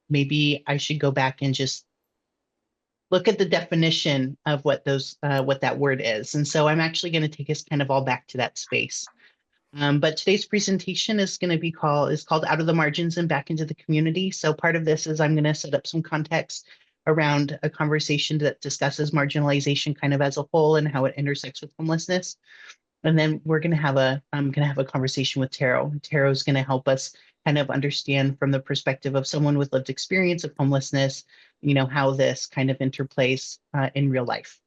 maybe I should go back and just look at the definition of what that word is. And so I'm actually going to take us kind of all back to that space. But today's presentation is called Out of the Margins and Back into the Community. So part of this is I'm going to set up some context around a conversation that discusses marginalization kind of as a whole and how it intersects with homelessness. And then I'm going to have a conversation with Terro. Terro is going to help us kind of understand from the perspective of someone with lived experience of homelessness, how this kind of interplays in real life.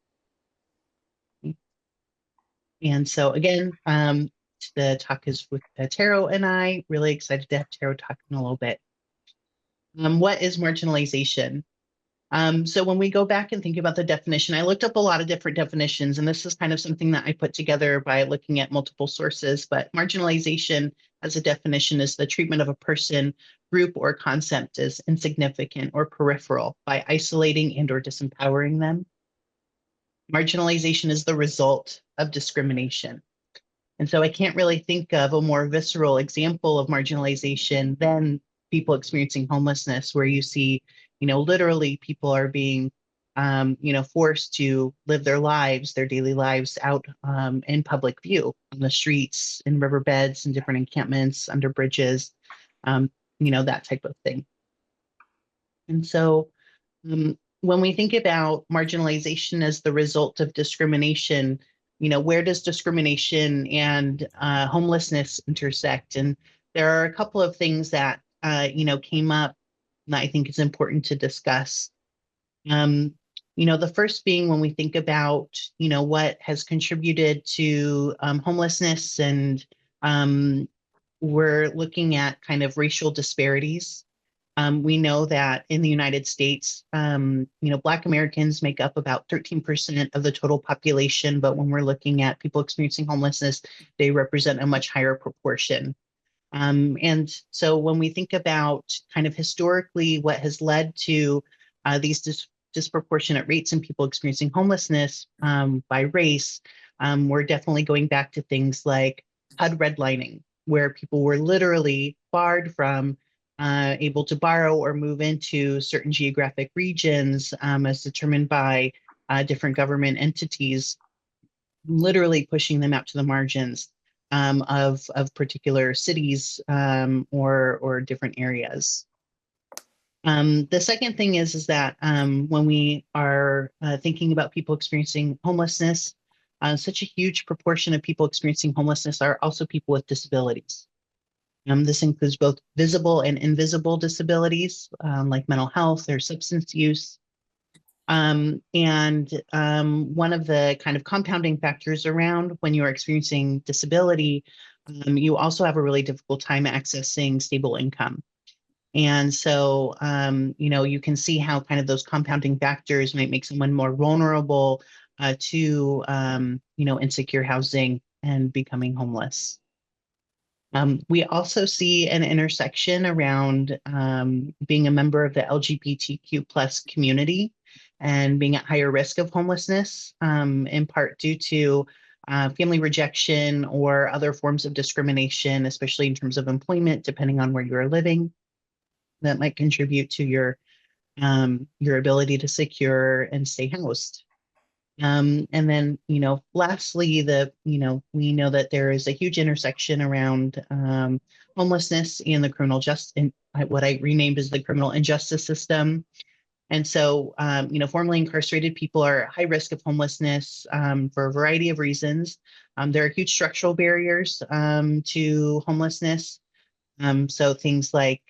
And so again, the talk is with Terro and I. Really excited to have Terro talk in a little bit. What is marginalization? So when we go back and think about the definition, I looked up a lot of different definitions, and this is kind of something that I put together by looking at multiple sources. But marginalization as a definition is the treatment of a person, group, or concept as insignificant or peripheral by isolating and or disempowering them. Marginalization is the result of discrimination. And so I can't really think of a more visceral example of marginalization than people experiencing homelessness, where you see, literally people are being, forced to live their lives, their daily lives out in public view, on the streets, in riverbeds, in different encampments, under bridges, that type of thing. And so when we think about marginalization as the result of discrimination, where does discrimination and homelessness intersect? And there are a couple of things that, came up that I think is important to discuss. The first being when we think about, what has contributed to homelessness, and we're looking at kind of racial disparities. We know that in the United States, Black Americans make up about 13% of the total population, but when we're looking at people experiencing homelessness, they represent a much higher proportion. And so when we think about kind of historically what has led to these disproportionate rates in people experiencing homelessness by race, we're definitely going back to things like HUD redlining, where people were literally barred from able to borrow or move into certain geographic regions as determined by different government entities, literally pushing them out to the margins of particular cities or different areas. The second thing is that when we are thinking about people experiencing homelessness, such a huge proportion of people experiencing homelessness are also people with disabilities. This includes both visible and invisible disabilities, like mental health or substance use. And one of the kind of compounding factors around when you are experiencing disability, you also have a really difficult time accessing stable income. And so, you can see how kind of those compounding factors might make someone more vulnerable to, insecure housing and becoming homeless. We also see an intersection around being a member of the LGBTQ plus community and being at higher risk of homelessness, in part due to family rejection or other forms of discrimination, especially in terms of employment, depending on where you are living, that might contribute to your ability to secure and stay housed. And then, lastly, we know that there is a huge intersection around homelessness and the criminal justice, and what I renamed as the criminal injustice system. And so, formerly incarcerated people are at high risk of homelessness for a variety of reasons. There are huge structural barriers to homelessness. So things like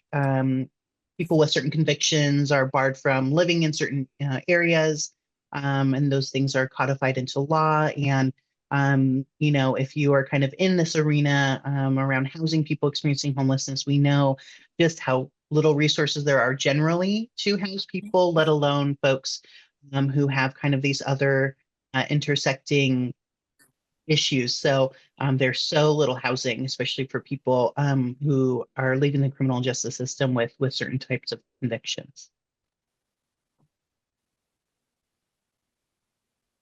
people with certain convictions are barred from living in certain areas. And those things are codified into law. And, if you are kind of in this arena around housing people experiencing homelessness, we know just how little resources there are generally to house people, let alone folks who have kind of these other intersecting issues. So there's so little housing, especially for people who are leaving the criminal justice system with certain types of convictions.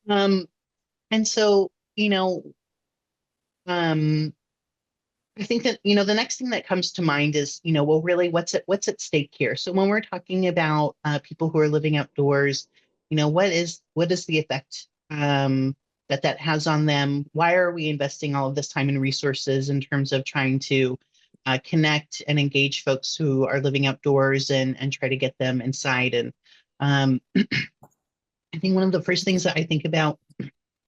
And so, um, I think that, the next thing that comes to mind is, well, really, what's at stake here? So when we're talking about people who are living outdoors, what is the effect that has on them? Why are we investing all of this time and resources in terms of trying to connect and engage folks who are living outdoors and try to get them inside? And um, I think one of the first things that I think about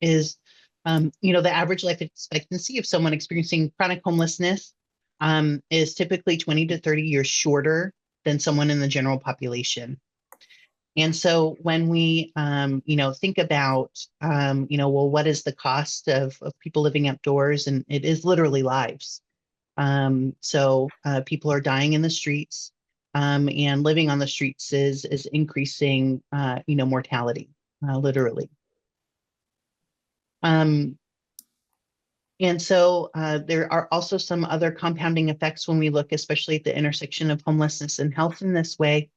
is, the average life expectancy of someone experiencing chronic homelessness is typically 20 to 30 years shorter than someone in the general population. And so when we, think about, well, what is the cost of people living outdoors? And it is literally lives. So people are dying in the streets, and living on the streets is increasing, mortality, literally. Um, and so there are also some other compounding effects when we look, especially at the intersection of homelessness and health in this way,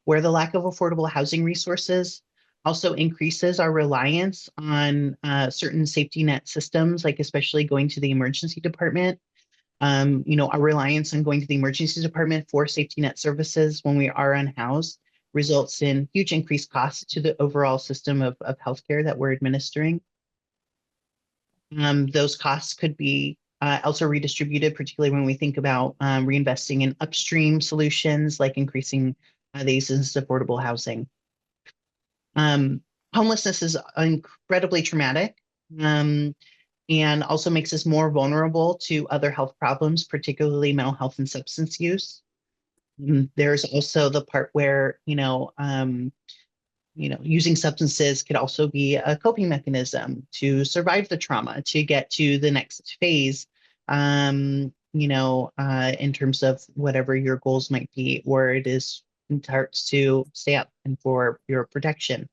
where the lack of affordable housing resources also increases our reliance on certain safety net systems, like especially going to the emergency department. Our reliance on going to the emergency department for safety net services when we are unhoused results in huge increased costs to the overall system of healthcare that we're administering. Those costs could be also redistributed, particularly when we think about reinvesting in upstream solutions like increasing these as affordable housing. Um, Homelessness is incredibly traumatic, and also makes us more vulnerable to other health problems, particularly mental health and substance use. There's also the part where, using substances could also be a coping mechanism to survive the trauma, to get to the next phase, in terms of whatever your goals might be, or it is in parts to stay up and for your protection.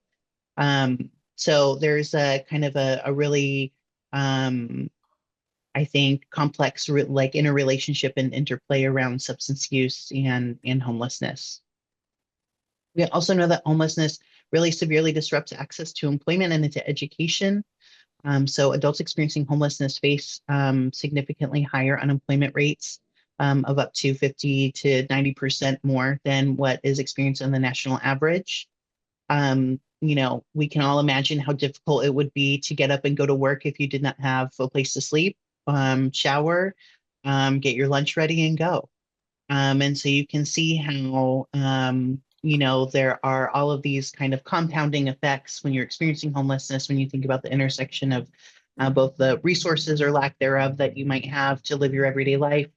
So there's a kind of a really, I think, complex like interrelationship and interplay around substance use and homelessness. We also know that homelessness really severely disrupts access to employment and into education. So adults experiencing homelessness face significantly higher unemployment rates of up to 50 to 90% more than what is experienced on the national average. We can all imagine how difficult it would be to get up and go to work if you did not have a place to sleep, shower, get your lunch ready and go. And so you can see how, there are all of these kind of compounding effects when you're experiencing homelessness, when you think about the intersection of both the resources or lack thereof that you might have to live your everyday life,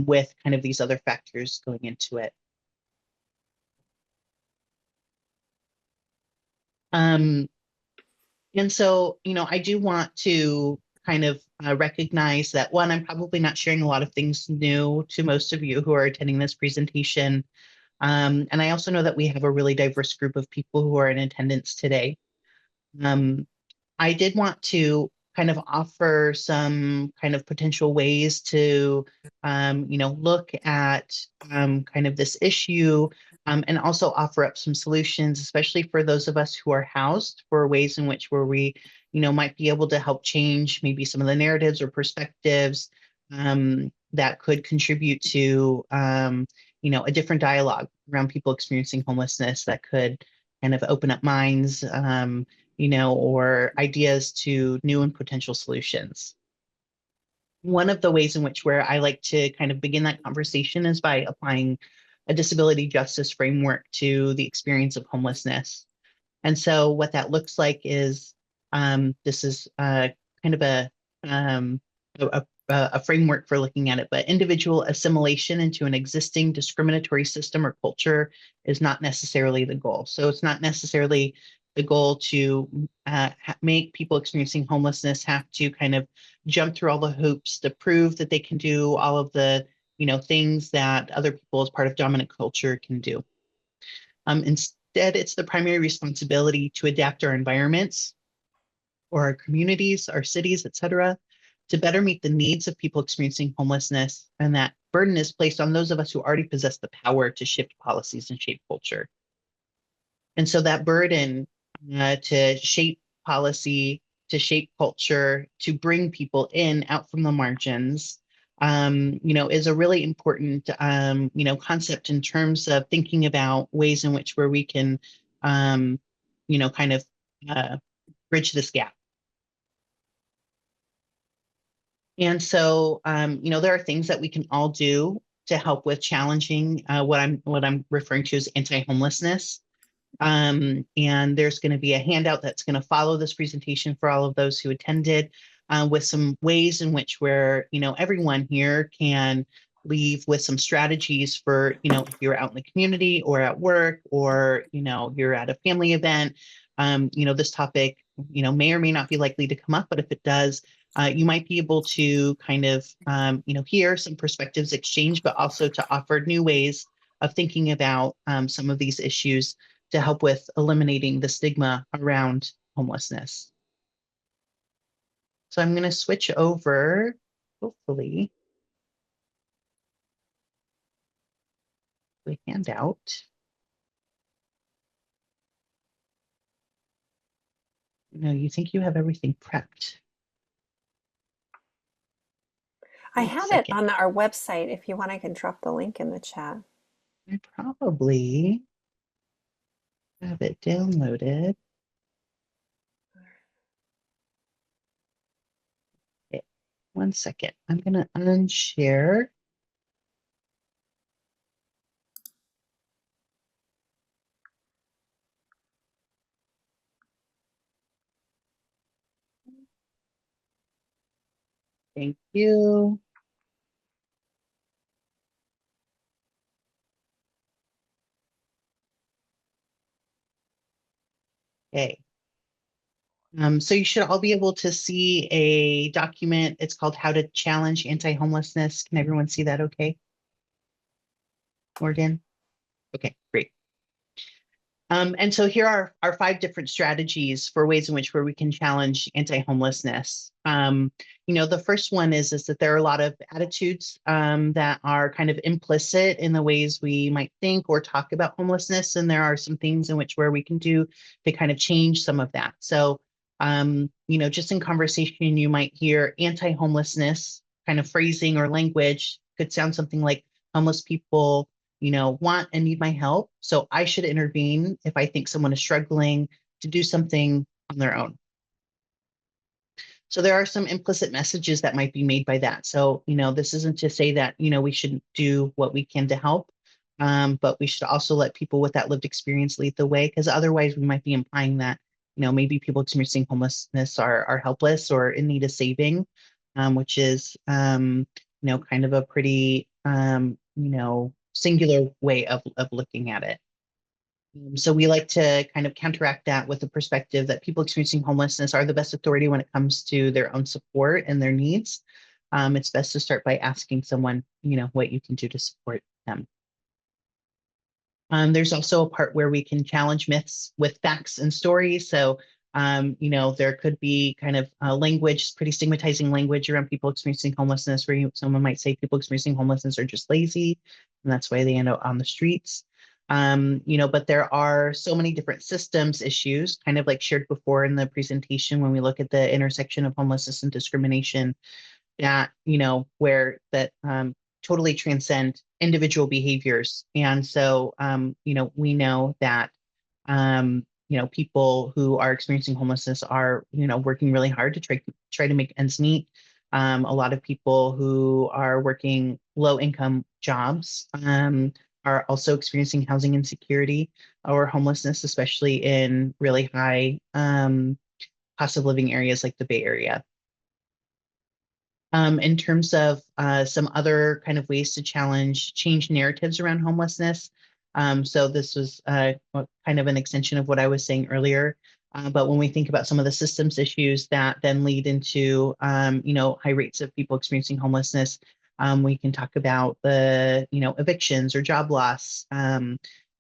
with kind of these other factors going into it. Um, and so, I do want to kind of recognize that, one, I'm probably not sharing a lot of things new to most of you who are attending this presentation. And I also know that we have a really diverse group of people who are in attendance today. Um, I did want to kind of offer some kind of potential ways to, look at kind of this issue, and also offer up some solutions, especially for those of us who are housed, for ways in which where we, might be able to help change maybe some of the narratives or perspectives that could contribute to, a different dialogue around people experiencing homelessness that could kind of open up minds, or ideas to new and potential solutions. One of the ways in which where I like to kind of begin that conversation is by applying a disability justice framework to the experience of homelessness. And so what that looks like is, this is kind of um, a framework for looking at it, but individual assimilation into an existing discriminatory system or culture is not necessarily the goal. So it's not necessarily the goal to make people experiencing homelessness have to kind of jump through all the hoops to prove that they can do all of the, things that other people as part of dominant culture can do. Instead, it's the primary responsibility to adapt our environments or our communities, our cities, et cetera, to better meet the needs of people experiencing homelessness. And that burden is placed on those of us who already possess the power to shift policies and shape culture. And so that burden to shape policy, to shape culture, to bring people in out from the margins, is a really important, concept in terms of thinking about ways in which where we can, kind of uh, bridge this gap. And so, there are things that we can all do to help with challenging what I'm referring to as anti-homelessness. And there's going to be a handout that's going to follow this presentation for all of those who attended, with some ways in which where, everyone here can leave with some strategies for, if you're out in the community or at work or, you're at a family event. This topic, may or may not be likely to come up, but if it does, you might be able to kind of, hear some perspectives exchange, but also to offer new ways of thinking about some of these issues to help with eliminating the stigma around homelessness. So I'm going to switch over, hopefully, the handout. You think you have everything prepped. I Wait a have it second. on our website. If you want, I can drop the link in the chat. I probably have it downloaded. Okay, 1 second. I'm going to unshare. Thank you. Okay. So you should all be able to see a document. It's called How to Challenge Anti-Homelessness. Can everyone see that okay? Morgan? Okay, great. And so here are 5 different strategies for ways in which where we can challenge anti-homelessness. The first one is that there are a lot of attitudes that are kind of implicit in the ways we might think or talk about homelessness, and there are some things in which where we can do to kind of change some of that. So, just in conversation, you might hear anti-homelessness kind of phrasing or language could sound something like homeless people want and need my help. So I should intervene if I think someone is struggling to do something on their own. So there are some implicit messages that might be made by that. So, this isn't to say that, we shouldn't do what we can to help, but we should also let people with that lived experience lead the way, because otherwise we might be implying that, maybe people experiencing homelessness are helpless or in need of saving, which is, kind of a pretty, singular way of looking at it. So we like to kind of counteract that with the perspective that people experiencing homelessness are the best authority when it comes to their own support and their needs. It's best to start by asking someone, what you can do to support them. There's also a part where we can challenge myths with facts and stories. So, there could be kind of language, pretty stigmatizing language around people experiencing homelessness, where someone might say people experiencing homelessness are just lazy, and that's why they end up on the streets. But there are so many different systems issues, kind of like shared before in the presentation when we look at the intersection of homelessness and discrimination, that where that totally transcend individual behaviors. And so we know that people who are experiencing homelessness are working really hard to try to make ends meet. A lot of people who are working low income jobs are also experiencing housing insecurity or homelessness, especially in really high cost of living areas like the Bay Area. In terms of some other kind of ways to change narratives around homelessness. So this was kind of an extension of what I was saying earlier. But when we think about some of the systems issues that then lead into, high rates of people experiencing homelessness, we can talk about the, evictions or job loss,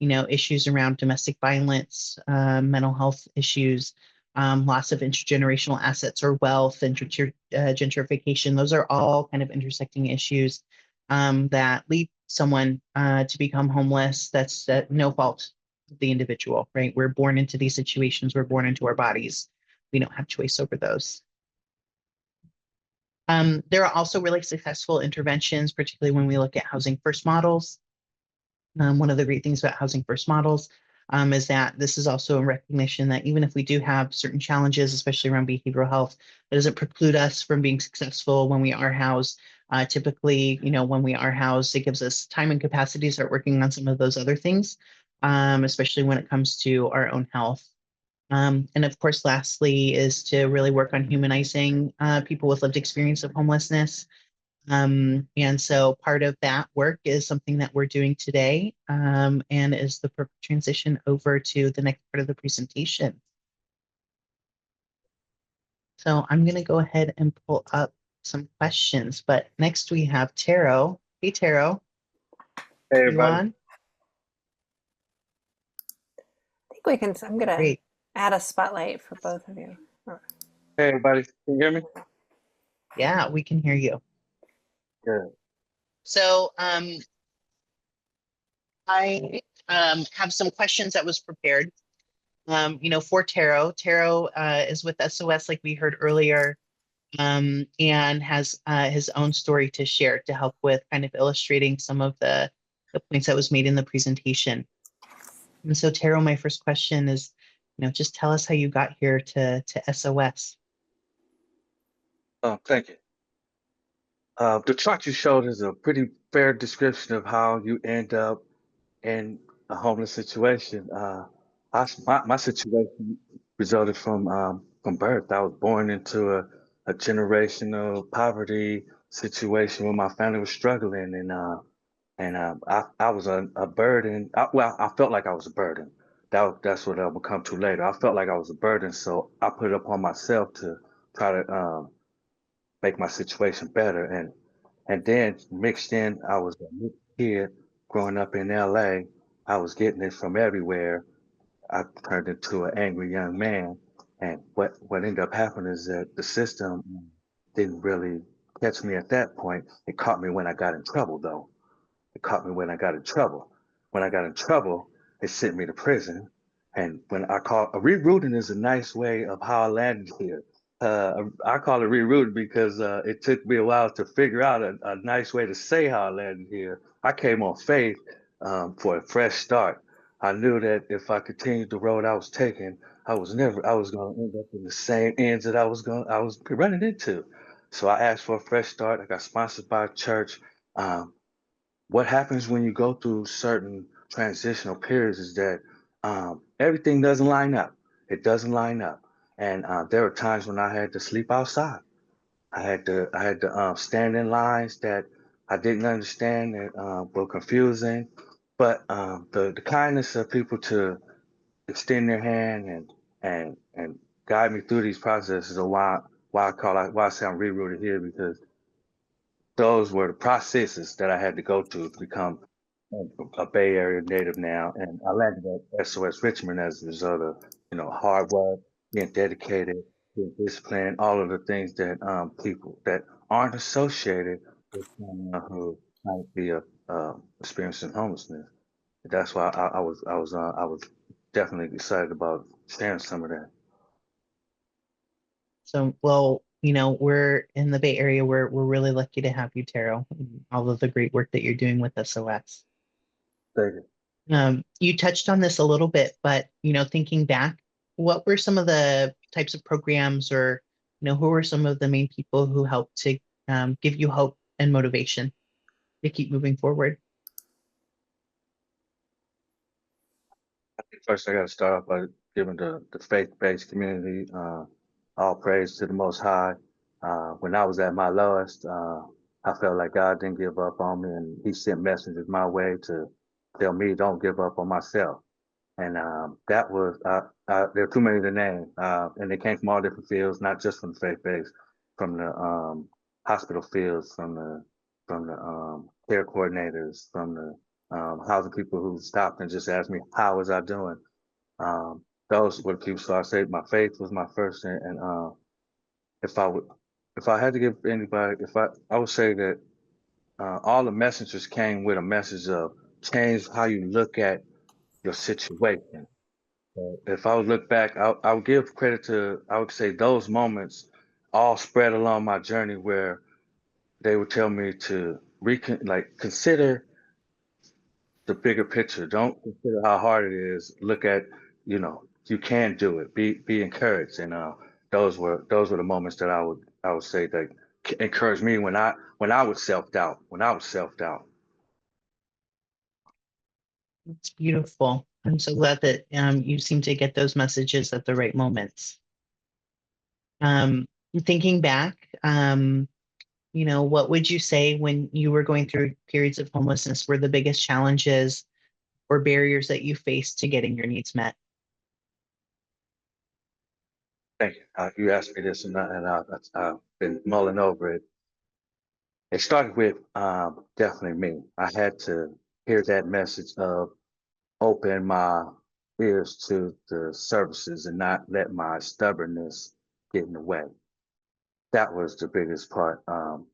issues around domestic violence, mental health issues, loss of intergenerational assets or wealth, and gentrification. Those are all kind of intersecting issues that lead someone to become homeless. That's no fault of the individual, right? We're born into these situations. We're born into our bodies. We don't have choice over those. There are also really successful interventions, particularly when we look at housing first models. One of the great things about housing first models is that this is also a recognition that even if we do have certain challenges, especially around behavioral health, it doesn't preclude us from being successful when we are housed. Typically, when we are housed, it gives us time and capacity to start working on some of those other things, especially when it comes to our own health. And of course, lastly, is to really work on humanizing people with lived experience of homelessness. And so part of that work is something that we're doing today, and is the perfect transition over to the next part of the presentation. So I'm going to go ahead and pull up some questions, but next we have Terro. Hey, Terro, Hey, you everybody. on? I think we can, I'm gonna Great. add a spotlight for both of you. Hey, everybody. Can you hear me? Yeah, we can hear you. Good. So I have some questions that was prepared. For Terro. Terro is with SOS, like we heard earlier, and has his own story to share to help with kind of illustrating some of the points that was made in the presentation. And so, Terro, my first question is, just tell us how you got here to SOS. Thank you. The chart you showed is a pretty fair description of how you end up in a homeless situation. My situation resulted from birth. I was born into a generational poverty situation where my family was struggling, and I was a burden. I felt like I was a burden. That's what I will come to later. I felt like I was a burden, so I put it upon myself to try to make my situation better. And then mixed in, I was a new kid growing up in LA. I was getting it from everywhere. I turned into an angry young man. And what ended up happening is that the system didn't really catch me at that point. It caught me when I got in trouble, though. It caught me when I got in trouble. When I got in trouble, it sent me to prison. And when I call rerouting is a nice way of how I landed here. I call it rerouting because it took me a while to figure out a nice way to say how I landed here. I came on faith for a fresh start. I knew that if I continued the road I was taking, I was going to end up in the same ends that I was running into. So I asked for a fresh start. I got sponsored by a church. What happens when you go through certain transitional periods is that everything doesn't line up. It doesn't line up, and there were times when I had to sleep outside. I had to stand in lines that I didn't understand and were confusing. But the kindness of people to extend their hand and guide me through these processes are why I say I'm rerouted here, because those were the processes that I had to go through to become a Bay Area native now, and I landed at SOS Richmond as a result of hard work, being dedicated, being disciplined, all of the things that people that aren't associated with someone who might be experiencing homelessness. That's why I was definitely excited about sharing some of that. So, well, we're in the Bay Area. We're really lucky to have you, Terro, and all of the great work that you're doing with SOS. Thank you. You touched on this a little bit, but thinking back, what were some of the types of programs, or who were some of the main people who helped to give you hope and motivation to keep moving forward? First, I got to start off by giving the faith-based community all praise to the Most High. When I was at my lowest, I felt like God didn't give up on me, and He sent messengers my way to tell me don't give up on myself. And that was there are too many to name, and they came from all different fields, not just from the faith-based, from the hospital fields, from the care coordinators, from the housing people who stopped and just asked me how was I doing. Those were the people. So I say my faith was my first, and if I would, if I had to give anybody, I would say that all the messengers came with a message of change how you look at your situation. If I would look back, I would give credit to, I would say those moments all spread along my journey where they would tell me to consider the bigger picture. Don't consider how hard it is. Look at, you can do it. Be encouraged. And those were the moments that I would say that encouraged me when I was self-doubt. When I was self-doubt. It's beautiful. I'm so glad that you seem to get those messages at the right moments. Um, Thinking back, what would you say when you were going through periods of homelessness were the biggest challenges or barriers that you faced to getting your needs met? Thank you. You asked me this, and I've been mulling over it. It started with definitely me. I had to hear that message of open my ears to the services and not let my stubbornness get in the way. That was the biggest part.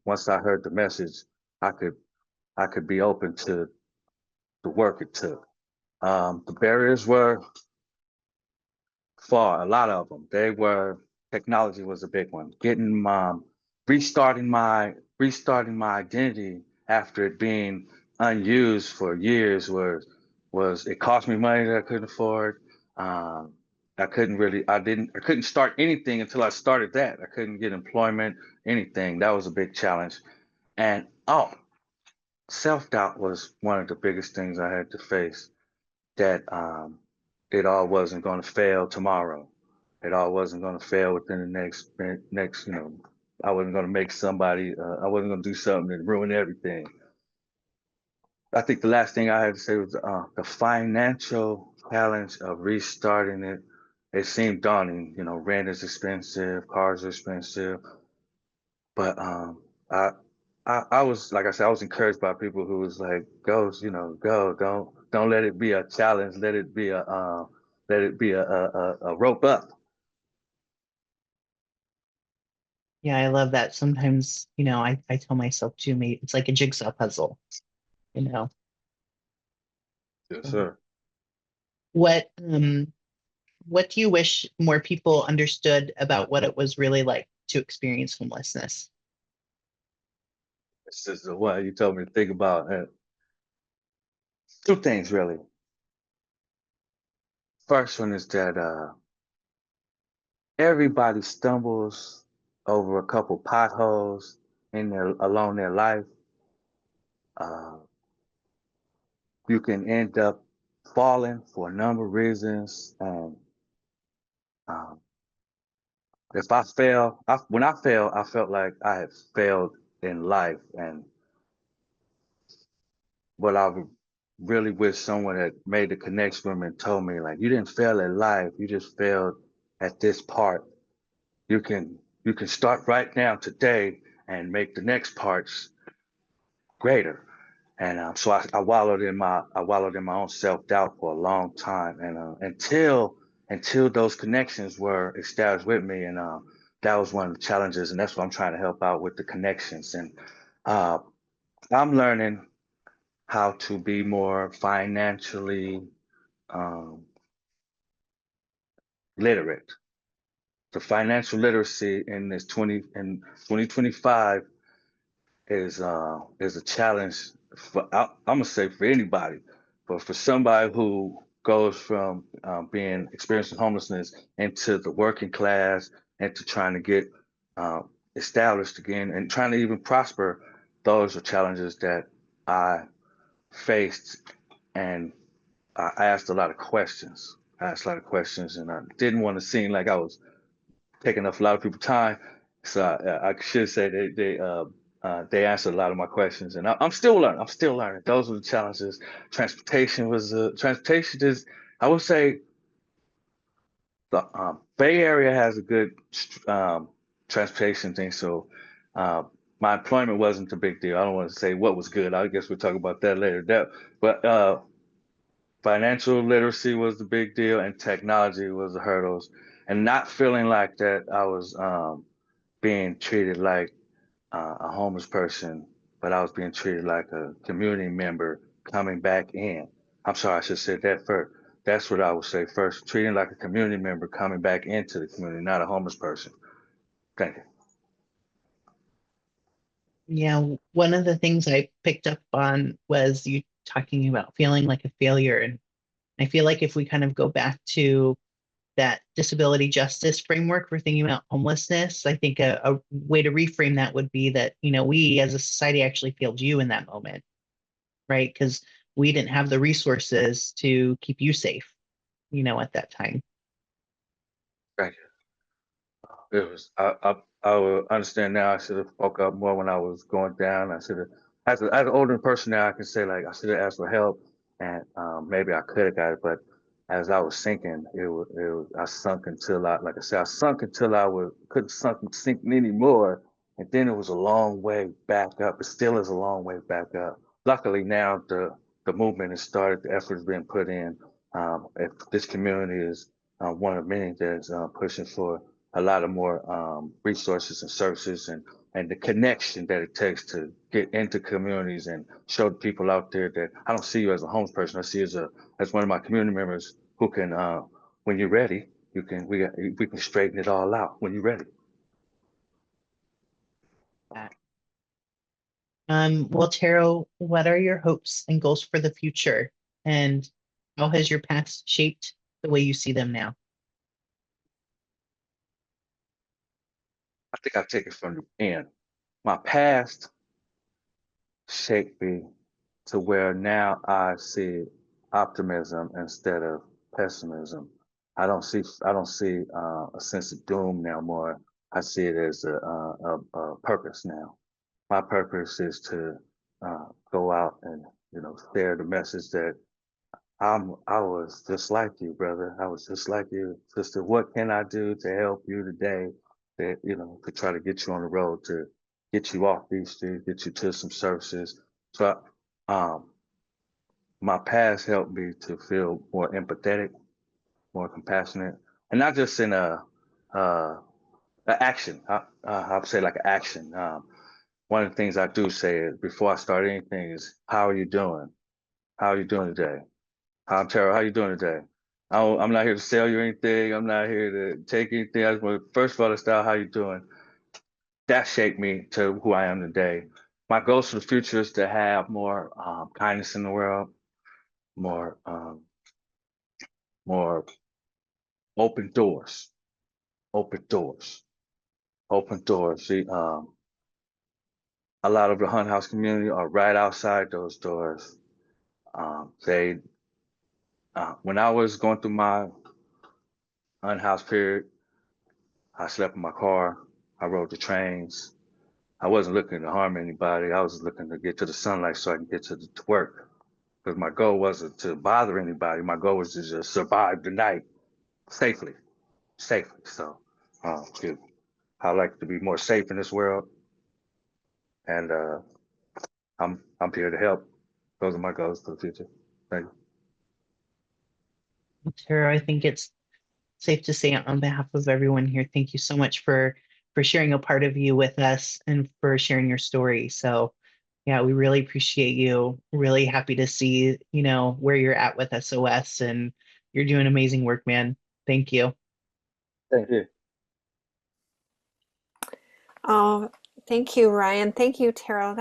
Once I heard the message, I could be open to the work it took. The barriers were a lot of them. Technology was a big one. Getting restarting my identity after it being unused for years was it cost me money that I couldn't afford. Um, I couldn't start anything until I started that. I couldn't get employment, anything. That was a big challenge. And self-doubt was one of the biggest things I had to face, that it all wasn't going to fail tomorrow. It all wasn't going to fail within the next. I wasn't going to make somebody. I wasn't going to do something and ruin everything. I think the last thing I had to say was the financial challenge of restarting it. It seemed daunting. Rent is expensive, cars are expensive, but I I was, like I said, I was encouraged by people who was like, go, go, don't let it be a challenge. Let it be a rope up. Yeah, I love that. Sometimes, I tell myself too, maybe it's like a jigsaw puzzle, you know. Yes, sir. What what do you wish more people understood about what it was really like to experience homelessness? This is the one you told me to think about. Two things really. First one is that everybody stumbles over a couple potholes along their life. Uh, you can end up falling for a number of reasons, and um, if I fail, when I failed, I felt like I had failed in life. And what I really wish someone had made the connection with me and told me, like, you didn't fail at life, you just failed at this part. You can start right now today and make the next parts greater. And so I wallowed in my own self-doubt for a long time, and until those connections were established with me, and that was one of the challenges, and that's what I'm trying to help out with, the connections. And uh, I'm learning how to be more financially um, literate. The financial literacy in 2025 is a challenge I'm gonna say for anybody, but for somebody who goes from being experiencing homelessness into the working class, into trying to get established again and trying to even prosper. Those are challenges that I faced, and I asked a lot of questions. And I didn't want to seem like I was taking up a lot of people's time. So I should say they answered a lot of my questions, and I'm still learning. I'm still learning. Those were the challenges. Transportation is, I would say, the Bay Area has a good um, transportation thing. So my employment wasn't the big deal. I don't want to say what was good. I guess we'll talk about that later. But financial literacy was the big deal, and technology was the hurdles. And not feeling like that I was being treated like a homeless person, but I was being treated like a community member coming back in. I'm sorry, I should say that first. That's what I would say first. Treating like a community member coming back into the community, not a homeless person. Thank you. Yeah, one of the things I picked up on was you talking about feeling like a failure. And I feel like if we kind of go back to that disability justice framework for thinking about homelessness, I think a way to reframe that would be that, we as a society actually failed you in that moment, right? Because we didn't have the resources to keep you safe, at that time. Thank you. It was I will understand now. I should have spoke up more when I was going down. I should have, as an older person now, I can say like I should have asked for help, and maybe I could have got it. But as I was sinking, it was I sunk until like I said, I sunk until I couldn't sink anymore. And then it was a long way back up. It still is a long way back up. Luckily now the movement has started. The effort has been put in. If this community is one of many that's pushing for a lot of more resources and services and the connection that it takes to get into communities and show the people out there that I don't see you as a homeless person. I see you as one of my community members who can, when you're ready, we can straighten it all out when you're ready. Well, Terro, what are your hopes and goals for the future? And how has your past shaped the way you see them now? I think I take it from the end. My past shaped me to where now I see optimism instead of pessimism. I don't see a sense of doom now more. I see it as a purpose now. My purpose is to go out and share the message that I was just like you, brother. I was just like you, sister. What can I do to help you today? That to try to get you on the road, to get you off these streets, get you to some services. So, um, my past helped me to feel more empathetic, more compassionate, and not just in a action. I would say like an action. One of the things I do say is before I start anything is, "How are you doing? How are you doing today? I'm Terro. How you doing today? I'm not here to sell you anything. I'm not here to take anything. I just want to, first of all, to start, how you doing?" That shaped me to who I am today. My goals for the future is to have more kindness in the world, more more open doors, open doors, open doors. See, a lot of the Hunt House community are right outside those doors. They when I was going through my unhoused period, I slept in my car. I rode the trains. I wasn't looking to harm anybody. I was looking to get to the sunlight so I can get to work. Because my goal wasn't to bother anybody. My goal was to just survive the night safely, safely. So, uh, I like to be more safe in this world, and I'm here to help. Those are my goals for the future. Thank you. Terro, I think it's safe to say on behalf of everyone here, thank you so much for sharing a part of you with us and for sharing your story. So yeah, we really appreciate you. Really happy to see, where you're at with SOS, and you're doing amazing work, man. Thank you. Thank you. Oh, thank you, Ryan. Thank you, Terro. That